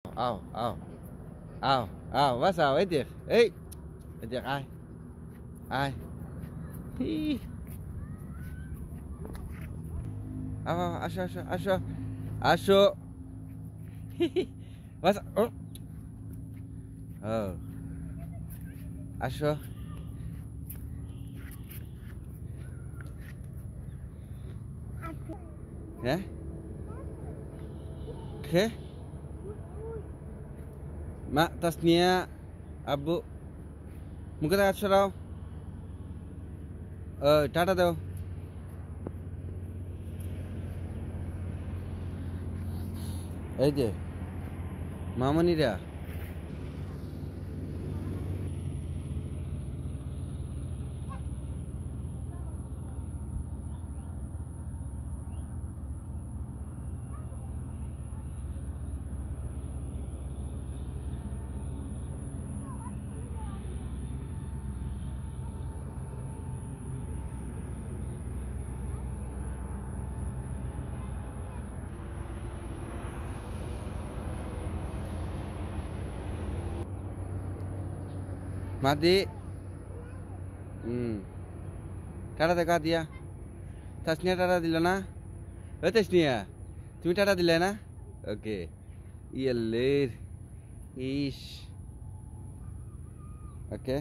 What's up? Ấy tiệc. Ấy. Tiệc ai? Ai? Hi. Asho. What's up? Oh. Asho. Ya? Oke. Mak, tasnya Abu. Mungkin tak cerau. Tata deo. এই যে মামনিরা Mati. Tata দেখা দিয়া Tasnia tata দিল না ওই তাসনিয়া তুমি tata দিলে না ওকে ইয়েলের ইস ওকে